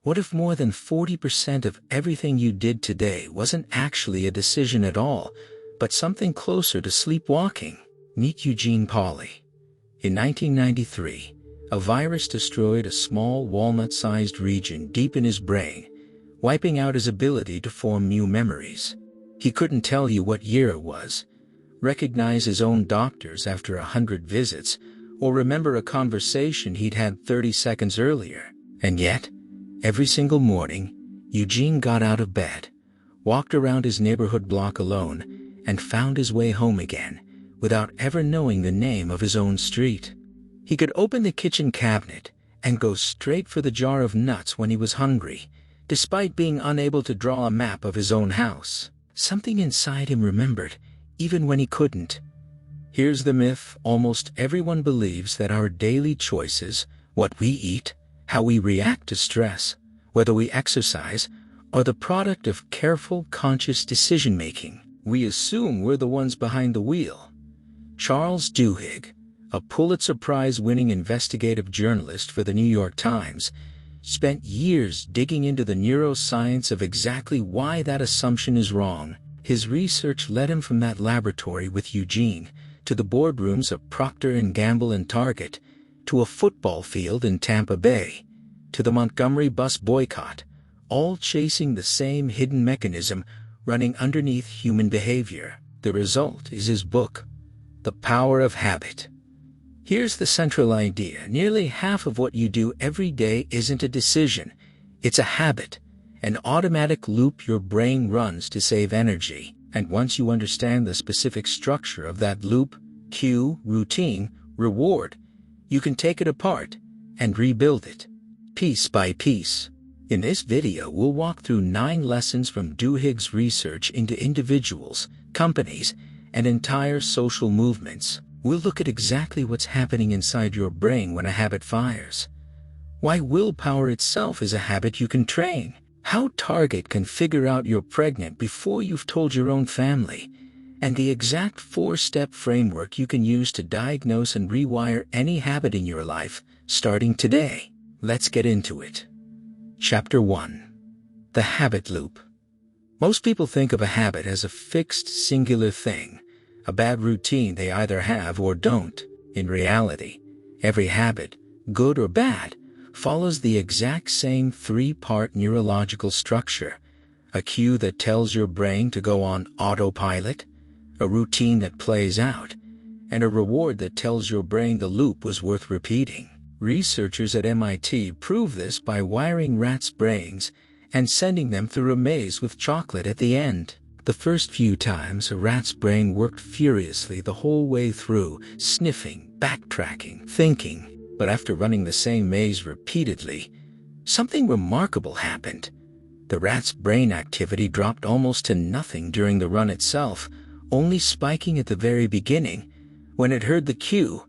What if more than 40% of everything you did today wasn't actually a decision at all, but something closer to sleepwalking? Meet Eugene Pauly. In 1993, a virus destroyed a small walnut-sized region deep in his brain, wiping out his ability to form new memories. He couldn't tell you what year it was, recognize his own doctors after 100 visits, or remember a conversation he'd had 30 seconds earlier. And yet, every single morning, Eugene got out of bed, walked around his neighborhood block alone, and found his way home again, without ever knowing the name of his own street. He could open the kitchen cabinet and go straight for the jar of nuts when he was hungry, despite being unable to draw a map of his own house. Something inside him remembered, even when he couldn't. Here's the myth: almost everyone believes that our daily choices, what we eat, how we react to stress, whether we exercise, are the product of careful, conscious decision-making. We assume we're the ones behind the wheel. Charles Duhigg, a Pulitzer Prize-winning investigative journalist for the New York Times, spent years digging into the neuroscience of exactly why that assumption is wrong. His research led him from that laboratory with Eugene to the boardrooms of Procter & Gamble and Target, to a football field in Tampa Bay, to the Montgomery bus boycott, all chasing the same hidden mechanism running underneath human behavior. The result is his book, The Power of Habit. Here's the central idea: nearly half of what you do every day isn't a decision, it's a habit, an automatic loop your brain runs to save energy. And once you understand the specific structure of that loop, cue, routine, reward, you can take it apart and rebuild it, piece by piece. In this video, we'll walk through 9 lessons from Duhigg's research into individuals, companies, and entire social movements. We'll look at exactly what's happening inside your brain when a habit fires, why willpower itself is a habit you can train, how Target can figure out you're pregnant before you've told your own family, and the exact 4-step framework you can use to diagnose and rewire any habit in your life, starting today. Let's get into it. Chapter 1. The Habit Loop. Most people think of a habit as a fixed, singular thing, a bad routine they either have or don't. In reality, every habit, good or bad, follows the exact same 3-part neurological structure: a cue that tells your brain to go on autopilot, a routine that plays out, and a reward that tells your brain the loop was worth repeating. Researchers at MIT prove this by wiring rats' brains and sending them through a maze with chocolate at the end. The first few times, a rat's brain worked furiously the whole way through, sniffing, backtracking, thinking. But after running the same maze repeatedly, something remarkable happened. The rat's brain activity dropped almost to nothing during the run itself, only spiking at the very beginning, when it heard the cue,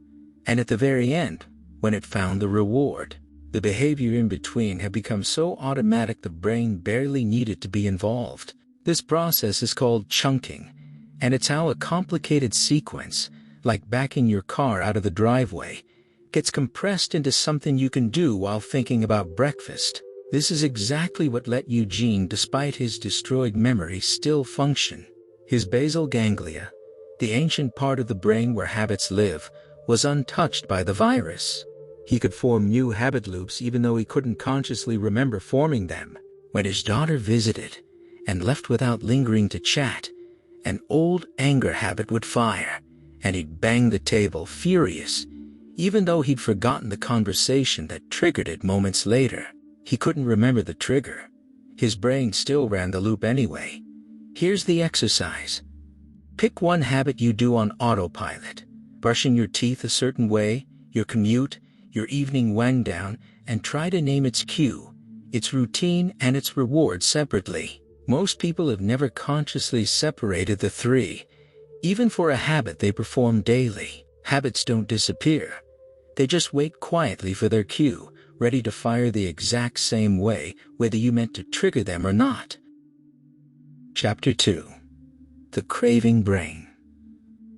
and at the very end, when it found the reward. The behavior in between had become so automatic the brain barely needed to be involved. This process is called chunking, and it's how a complicated sequence, like backing your car out of the driveway, gets compressed into something you can do while thinking about breakfast. This is exactly what let Eugene, despite his destroyed memory, still function. His basal ganglia, the ancient part of the brain where habits live, was untouched by the virus. He could form new habit loops even though he couldn't consciously remember forming them. When his daughter visited and left without lingering to chat, an old anger habit would fire, and he'd bang the table furious, even though he'd forgotten the conversation that triggered it moments later. He couldn't remember the trigger. His brain still ran the loop anyway. Here's the exercise. Pick one habit you do on autopilot: brushing your teeth a certain way, your commute, your evening wind down, and try to name its cue, its routine, and its reward separately. Most people have never consciously separated the 3, even for a habit they perform daily. Habits don't disappear. They just wait quietly for their cue, ready to fire the exact same way, whether you meant to trigger them or not. Chapter 2. The Craving Brain.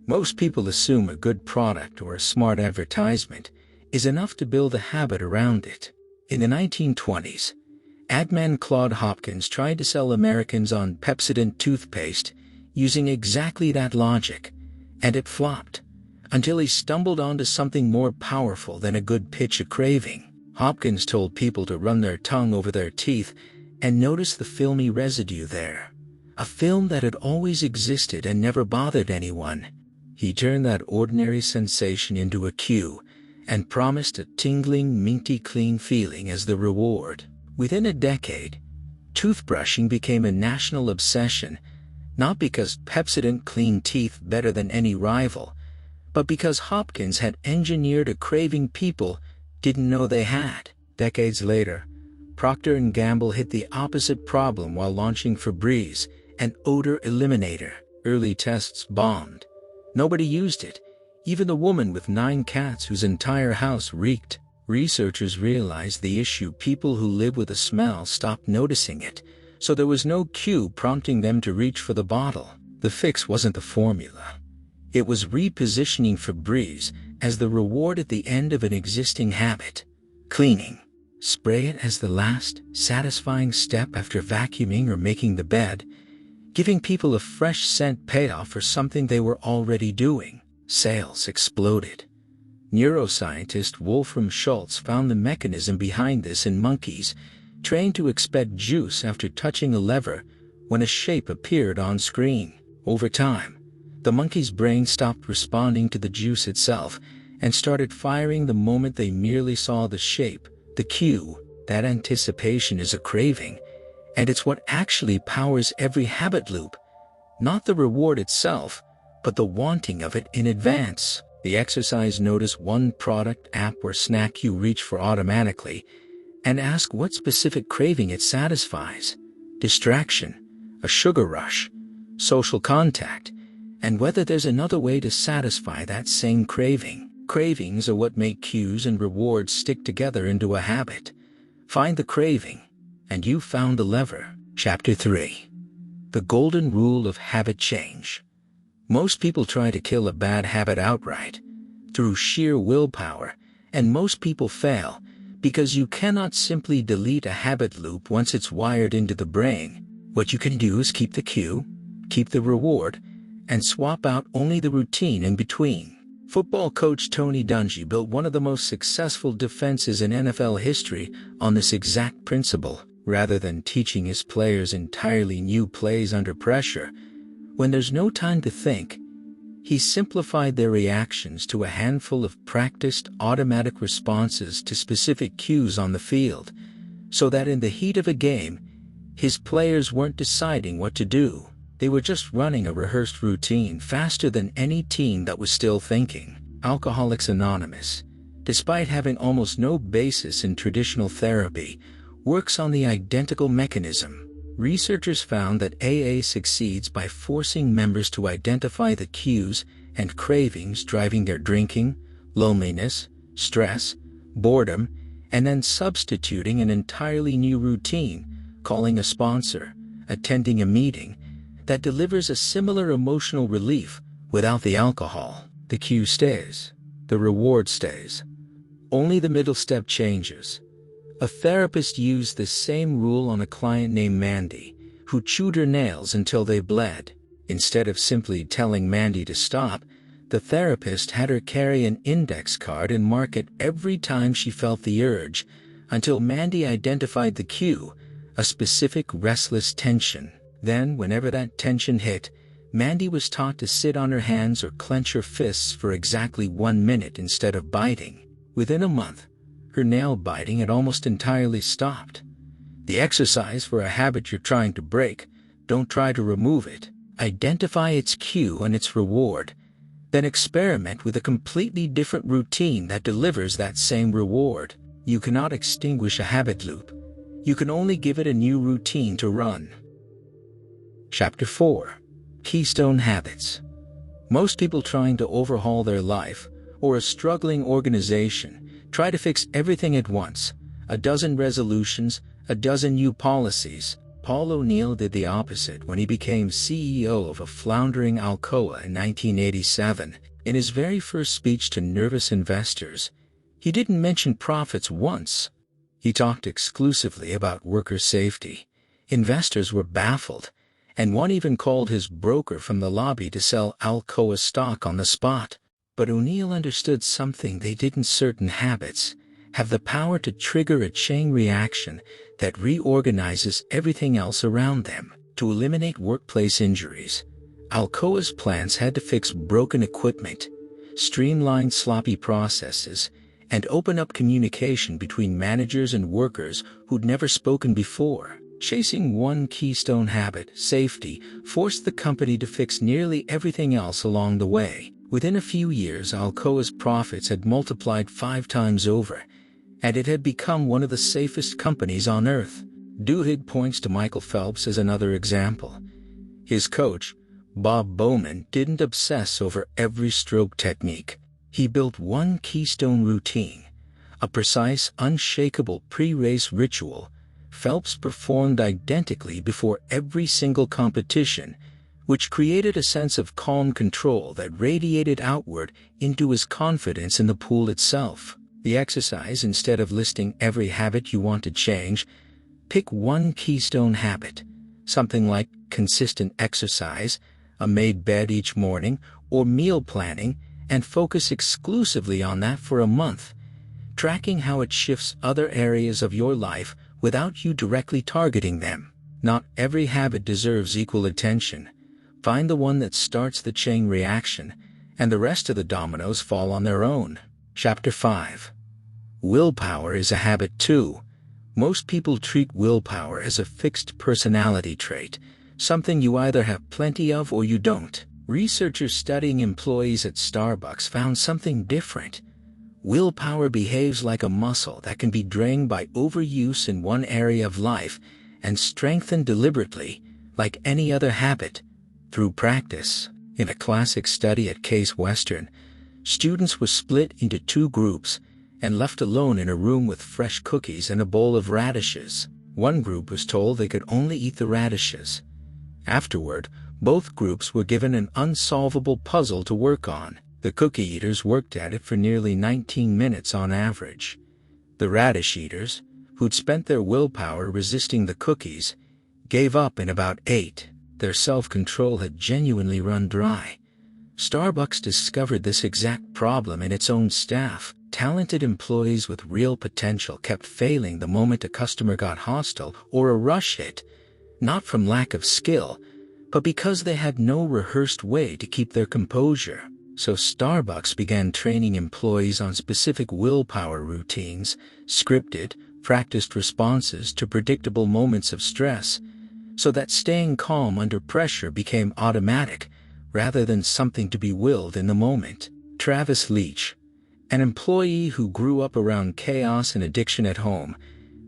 Most people assume a good product or a smart advertisement is enough to build a habit around it. In the 1920s, Adman Claude Hopkins tried to sell Americans on Pepsodent toothpaste using exactly that logic, and it flopped, until he stumbled onto something more powerful than a good pitch of craving. Hopkins told people to run their tongue over their teeth and notice the filmy residue there, a film that had always existed and never bothered anyone. He turned that ordinary sensation into a cue and promised a tingling, minty clean feeling as the reward. Within a decade, toothbrushing became a national obsession, not because Pepsodent cleaned teeth better than any rival, but because Hopkins had engineered a craving people didn't know they had. Decades later, Procter & Gamble hit the opposite problem while launching Febreze, an odor eliminator. Early tests bombed. Nobody used it, even the woman with 9 cats whose entire house reeked. Researchers realized the issue: people who live with a smell stopped noticing it, so there was no cue prompting them to reach for the bottle. The fix wasn't the formula. It was repositioning Febreze as the reward at the end of an existing habit. Cleaning. Spray it as the last, satisfying step after vacuuming or making the bed, giving people a fresh scent payoff for something they were already doing. Sales exploded. Neuroscientist Wolfram Schultz found the mechanism behind this in monkeys trained to expect juice after touching a lever when a shape appeared on screen. Over time, the monkey's brain stopped responding to the juice itself and started firing the moment they merely saw the shape, the cue. That anticipation is a craving, and it's what actually powers every habit loop. Not the reward itself, but the wanting of it in advance. The exercise notice one product, app, or snack you reach for automatically, and ask what specific craving it satisfies: distraction, a sugar rush, social contact, and whether there's another way to satisfy that same craving. Cravings are what make cues and rewards stick together into a habit. Find the craving, and you've found the lever. Chapter 3. The Golden Rule of Habit Change. Most people try to kill a bad habit outright, through sheer willpower, and most people fail because you cannot simply delete a habit loop once it's wired into the brain. What you can do is keep the cue, keep the reward, and swap out only the routine in between. Football coach Tony Dungy built one of the most successful defenses in NFL history on this exact principle. Rather than teaching his players entirely new plays under pressure, when there's no time to think, he simplified their reactions to a handful of practiced automatic responses to specific cues on the field, so that in the heat of a game, his players weren't deciding what to do. They were just running a rehearsed routine faster than any team that was still thinking. Alcoholics Anonymous, despite having almost no basis in traditional therapy, works on the identical mechanism. Researchers found that AA succeeds by forcing members to identify the cues and cravings driving their drinking, loneliness, stress, boredom, and then substituting an entirely new routine, calling a sponsor, attending a meeting, that delivers a similar emotional relief without the alcohol. The cue stays. The reward stays. Only the middle step changes. A therapist used this same rule on a client named Mandy, who chewed her nails until they bled. Instead of simply telling Mandy to stop, the therapist had her carry an index card and mark it every time she felt the urge, until Mandy identified the cue, a specific restless tension. Then, whenever that tension hit, Mandy was taught to sit on her hands or clench her fists for exactly 1 minute instead of biting. Within a month, her nail biting had almost entirely stopped. The exercise for a habit you're trying to break: don't try to remove it. Identify its cue and its reward, then experiment with a completely different routine that delivers that same reward. You cannot extinguish a habit loop. You can only give it a new routine to run. Chapter 4. Keystone Habits. Most people trying to overhaul their life, or a struggling organization, try to fix everything at once: a dozen resolutions, a dozen new policies. Paul O'Neill did the opposite when he became CEO of a floundering Alcoa in 1987. In his very first speech to nervous investors, he didn't mention profits once. He talked exclusively about worker safety. Investors were baffled, and one even called his broker from the lobby to sell Alcoa stock on the spot. But O'Neill understood something they didn't. Certain habits have the power to trigger a chain reaction that reorganizes everything else around them. To eliminate workplace injuries, Alcoa's plans had to fix broken equipment, streamline sloppy processes, and open up communication between managers and workers who'd never spoken before. Chasing one keystone habit, safety, forced the company to fix nearly everything else along the way. Within a few years, Alcoa's profits had multiplied 5 times over, and it had become one of the safest companies on earth. Duhigg points to Michael Phelps as another example. His coach, Bob Bowman, didn't obsess over every stroke technique. He built one keystone routine, a precise, unshakable pre-race ritual Phelps performed identically before every single competition, which created a sense of calm control that radiated outward into his confidence in the pool itself. The exercise, instead of listing every habit you want to change, pick one keystone habit, something like consistent exercise, a made bed each morning, or meal planning, and focus exclusively on that for a month, tracking how it shifts other areas of your life without you directly targeting them. Not every habit deserves equal attention. Find the one that starts the chain reaction, and the rest of the dominoes fall on their own. Chapter 5. Willpower is a habit too. Most people treat willpower as a fixed personality trait, something you either have plenty of or you don't. Researchers studying employees at Starbucks found something different. Willpower behaves like a muscle that can be drained by overuse in one area of life and strengthened deliberately, like any other habit, through practice. In a classic study at Case Western, students were split into 2 groups and left alone in a room with fresh cookies and a bowl of radishes. One group was told they could only eat the radishes. Afterward, both groups were given an unsolvable puzzle to work on. The cookie eaters worked at it for nearly 19 minutes on average. The radish eaters, who'd spent their willpower resisting the cookies, gave up in about 8. Their self-control had genuinely run dry. Starbucks discovered this exact problem in its own staff. Talented employees with real potential kept failing the moment a customer got hostile or a rush hit, not from lack of skill, but because they had no rehearsed way to keep their composure. So Starbucks began training employees on specific willpower routines, scripted, practiced responses to predictable moments of stress, so that staying calm under pressure became automatic rather than something to be willed in the moment. Travis Leach, an employee who grew up around chaos and addiction at home,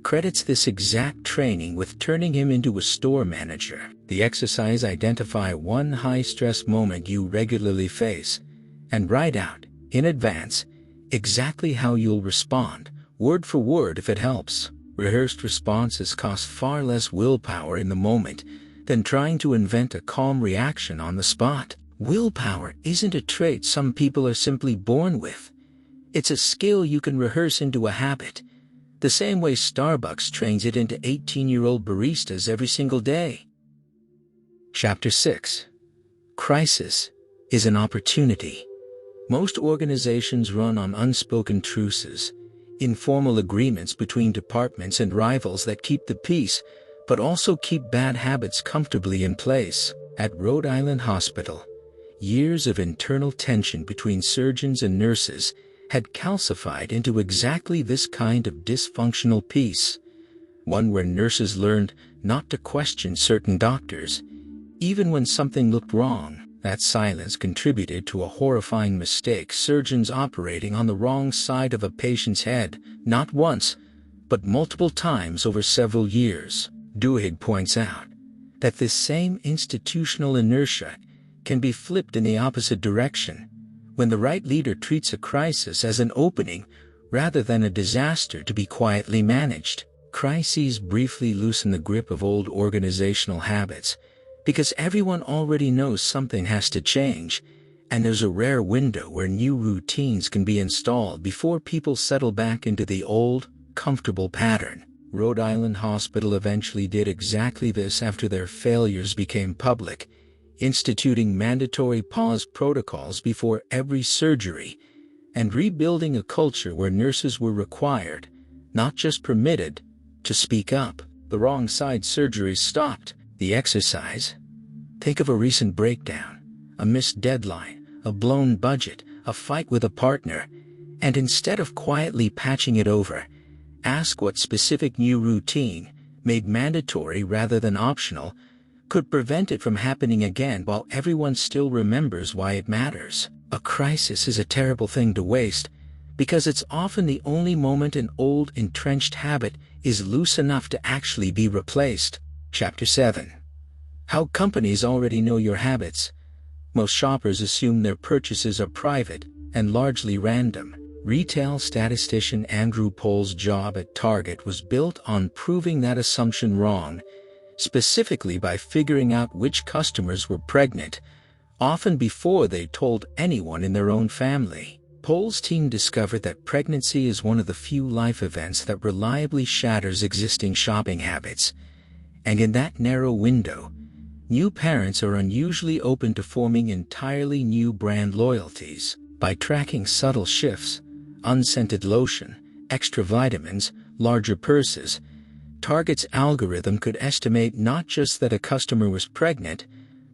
credits this exact training with turning him into a store manager. The exercise: identify one high-stress moment you regularly face, and write out, in advance, exactly how you'll respond, word for word if it helps. Rehearsed responses cost far less willpower in the moment than trying to invent a calm reaction on the spot. Willpower isn't a trait some people are simply born with. It's a skill you can rehearse into a habit, the same way Starbucks trains it into 18-year-old baristas every single day. Chapter 6. Crisis is an opportunity. Most organizations run on unspoken truces, informal agreements between departments and rivals that keep the peace, but also keep bad habits comfortably in place. At Rhode Island Hospital, years of internal tension between surgeons and nurses had calcified into exactly this kind of dysfunctional peace, one where nurses learned not to question certain doctors, even when something looked wrong. That silence contributed to a horrifying mistake: surgeons operating on the wrong side of a patient's head, not once, but multiple times over several years. Duhigg points out that this same institutional inertia can be flipped in the opposite direction, when the right leader treats a crisis as an opening rather than a disaster to be quietly managed. Crises briefly loosen the grip of old organizational habits, because everyone already knows something has to change, and there's a rare window where new routines can be installed before people settle back into the old, comfortable pattern. Rhode Island Hospital eventually did exactly this after their failures became public, instituting mandatory pause protocols before every surgery and rebuilding a culture where nurses were required, not just permitted, to speak up. The wrong side surgeries stopped. The exercise. Think of a recent breakdown, a missed deadline, a blown budget, a fight with a partner, and instead of quietly patching it over, ask what specific new routine, made mandatory rather than optional, could prevent it from happening again while everyone still remembers why it matters. A crisis is a terrible thing to waste, because it's often the only moment an old, entrenched habit is loose enough to actually be replaced. Chapter 7. How companies already know your habits. Most shoppers assume their purchases are private and largely random. Retail statistician Andrew Pohl's job at Target was built on proving that assumption wrong, specifically by figuring out which customers were pregnant, often before they told anyone in their own family. Pohl's team discovered that pregnancy is one of the few life events that reliably shatters existing shopping habits, and in that narrow window, new parents are unusually open to forming entirely new brand loyalties. By tracking subtle shifts, unscented lotion, extra vitamins, larger purses, Target's algorithm could estimate not just that a customer was pregnant,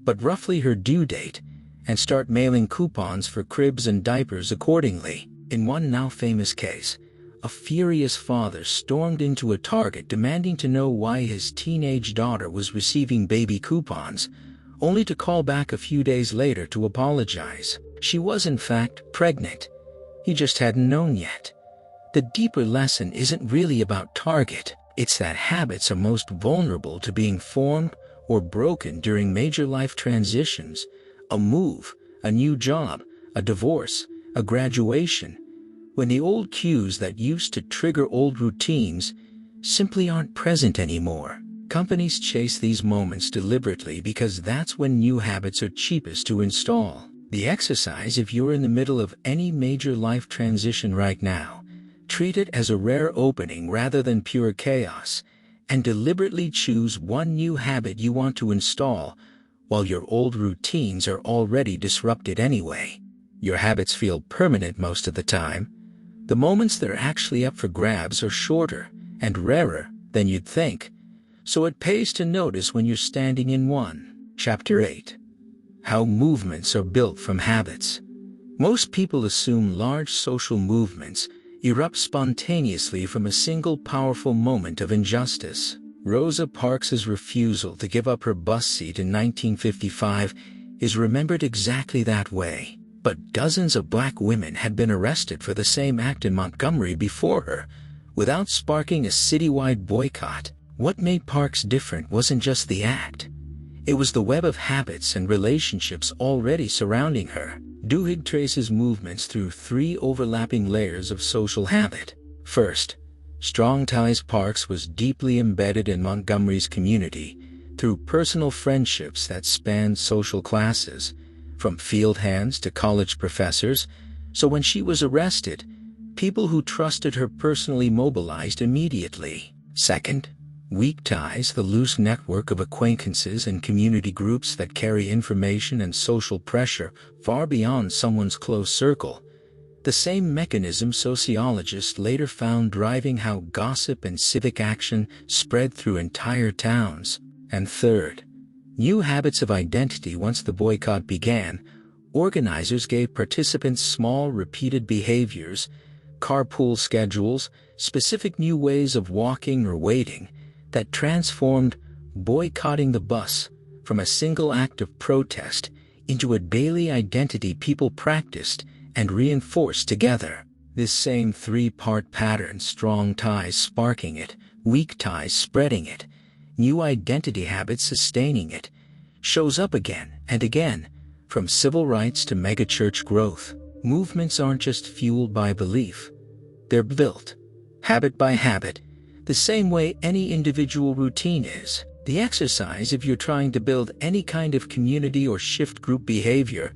but roughly her due date, and start mailing coupons for cribs and diapers accordingly. In one now famous case, a furious father stormed into a Target demanding to know why his teenage daughter was receiving baby coupons, only to call back a few days later to apologize. She was in fact pregnant. He just hadn't known yet. The deeper lesson isn't really about Target. It's that habits are most vulnerable to being formed or broken during major life transitions. A move, a new job, a divorce, a graduation, when the old cues that used to trigger old routines simply aren't present anymore. Companies chase these moments deliberately because that's when new habits are cheapest to install. The exercise: if you're in the middle of any major life transition right now, treat it as a rare opening rather than pure chaos, and deliberately choose one new habit you want to install while your old routines are already disrupted anyway. Your habits feel permanent most of the time. The moments they're actually up for grabs are shorter and rarer than you'd think, so it pays to notice when you're standing in one. Chapter 8. How movements are built from habits. Most people assume large social movements erupt spontaneously from a single powerful moment of injustice. Rosa Parks's refusal to give up her bus seat in 1955 is remembered exactly that way. But dozens of black women had been arrested for the same act in Montgomery before her, without sparking a citywide boycott. What made Parks different wasn't just the act. It was the web of habits and relationships already surrounding her. Duhigg traces movements through 3 overlapping layers of social habit. First, strong ties. Parks was deeply embedded in Montgomery's community through personal friendships that spanned social classes, from field hands to college professors, so when she was arrested, people who trusted her personally mobilized immediately. Second, weak ties. The loose network of acquaintances and community groups that carry information and social pressure far beyond someone's close circle. The same mechanism sociologists later found driving how gossip and civic action spread through entire towns. And third, new habits of identity. Once the boycott began, organizers gave participants small, repeated behaviors, carpool schedules, specific new ways of walking or waiting, that transformed boycotting the bus from a single act of protest into a daily identity people practiced and reinforced together. This same 3-part pattern, strong ties sparking it, weak ties spreading it, new identity habits sustaining it, shows up again and again, from civil rights to megachurch growth. Movements aren't just fueled by belief. They're built, habit by habit, the same way any individual routine is. The exercise: if you're trying to build any kind of community or shift group behavior,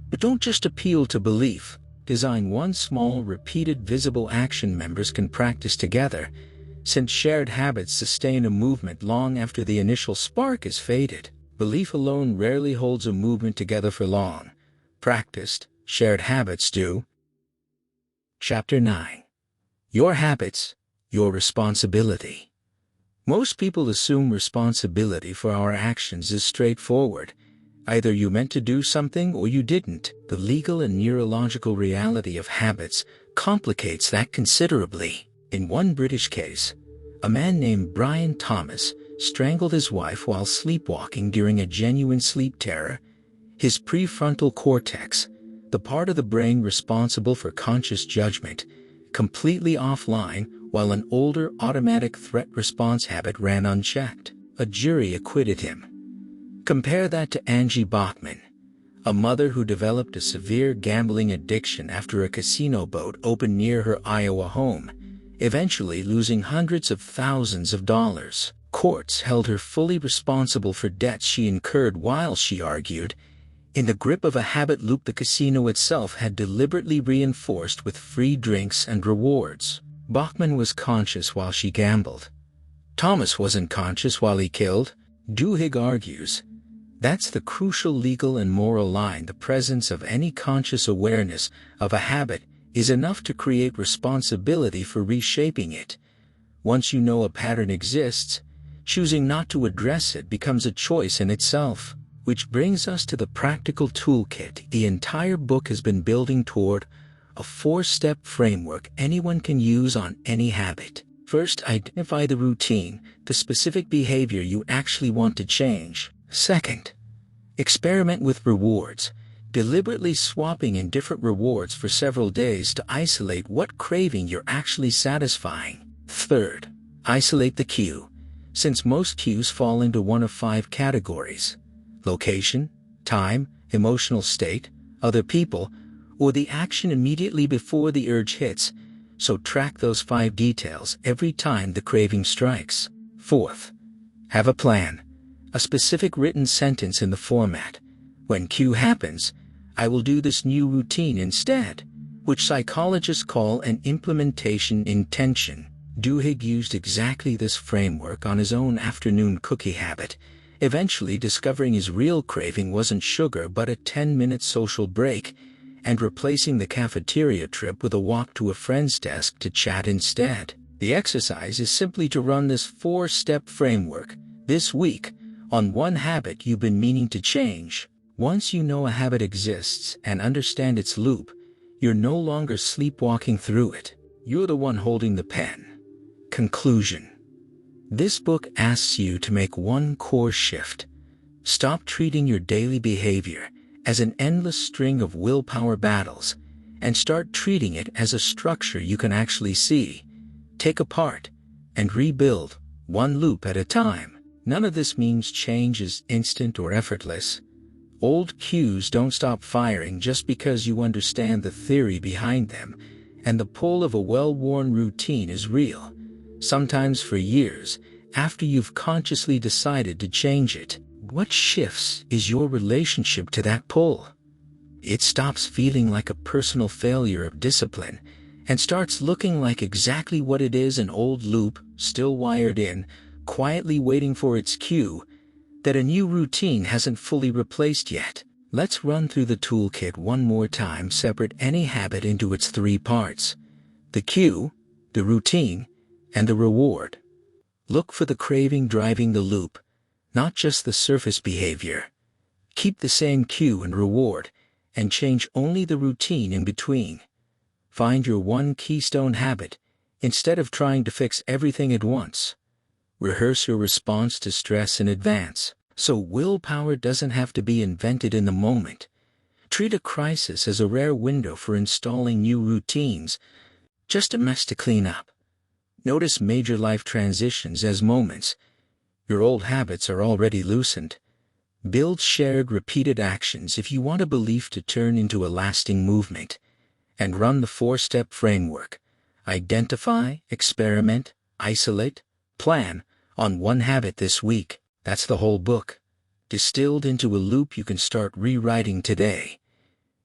but don't just appeal to belief, Design one small, repeated, visible action members can practice together, since shared habits sustain a movement long after the initial spark is faded. Belief alone rarely holds a movement together for long. Practiced, shared habits do. Chapter 9. Your habits, your responsibility. Most people assume responsibility for our actions is straightforward. Either you meant to do something or you didn't. The legal and neurological reality of habits complicates that considerably. In one British case, a man named Brian Thomas strangled his wife while sleepwalking during a genuine sleep terror. His prefrontal cortex, the part of the brain responsible for conscious judgment, completely offline, while an older automatic threat response habit ran unchecked. A jury acquitted him. Compare that to Angie Bachman, a mother who developed a severe gambling addiction after a casino boat opened near her Iowa home, eventually losing hundreds of thousands of dollars. Courts held her fully responsible for debts she incurred while she argued, in the grip of a habit loop the casino itself had deliberately reinforced with free drinks and rewards. Bachman was conscious while she gambled. Thomas wasn't conscious while he killed. Duhigg argues, that's the crucial legal and moral line. The presence of any conscious awareness of a habit is enough to create responsibility for reshaping it. Once you know a pattern exists, choosing not to address it becomes a choice in itself. Which brings us to the practical toolkit the entire book has been building toward, a 4-step framework anyone can use on any habit. First, identify the routine, the specific behavior you actually want to change. Second, experiment with rewards, deliberately swapping in different rewards for several days to isolate what craving you're actually satisfying. Third, isolate the cue, since most cues fall into one of 5 categories: location, time, emotional state, other people, or the action immediately before the urge hits, so track those 5 details every time the craving strikes. Fourth, have a plan, a specific written sentence in the format: when cue happens, I will do this new routine instead, which psychologists call an implementation intention. Duhigg used exactly this framework on his own afternoon cookie habit, eventually discovering his real craving wasn't sugar but a 10-minute social break, and replacing the cafeteria trip with a walk to a friend's desk to chat instead. The exercise is simply to run this 4-step framework this week on one habit you've been meaning to change. Once you know a habit exists and understand its loop, you're no longer sleepwalking through it. You're the one holding the pen. Conclusion. This book asks you to make one core shift. Stop treating your daily behavior as an endless string of willpower battles, and start treating it as a structure you can actually see, take apart, and rebuild, one loop at a time. None of this means change is instant or effortless. Old cues don't stop firing just because you understand the theory behind them, and the pull of a well-worn routine is real, sometimes for years, after you've consciously decided to change it. What shifts is your relationship to that pull. It stops feeling like a personal failure of discipline and starts looking like exactly what it is: an old loop, still wired in, quietly waiting for its cue, that a new routine hasn't fully replaced yet. Let's run through the toolkit one more time. Separate any habit into its 3 parts: the cue, the routine, and the reward. Look for the craving driving the loop, not just the surface behavior. Keep the same cue and reward, and change only the routine in between. Find your one keystone habit, instead of trying to fix everything at once. Rehearse your response to stress in advance, so willpower doesn't have to be invented in the moment. Treat a crisis as a rare window for installing new routines, just a mess to clean up. Notice major life transitions as moments. Your old habits are already loosened. Build shared, repeated actions if you want a belief to turn into a lasting movement. And run the 4-step framework. Identify, experiment, isolate, plan on one habit this week. That's the whole book, distilled into a loop you can start rewriting today.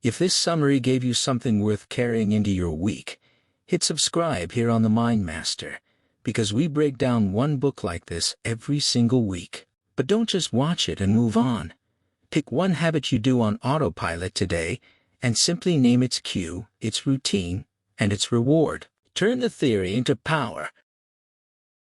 If this summary gave you something worth carrying into your week, hit subscribe here on the Mind Master, because we break down one book like this every single week. But don't just watch it and move on. Pick one habit you do on autopilot today and simply name its cue, its routine, and its reward. Turn the theory into power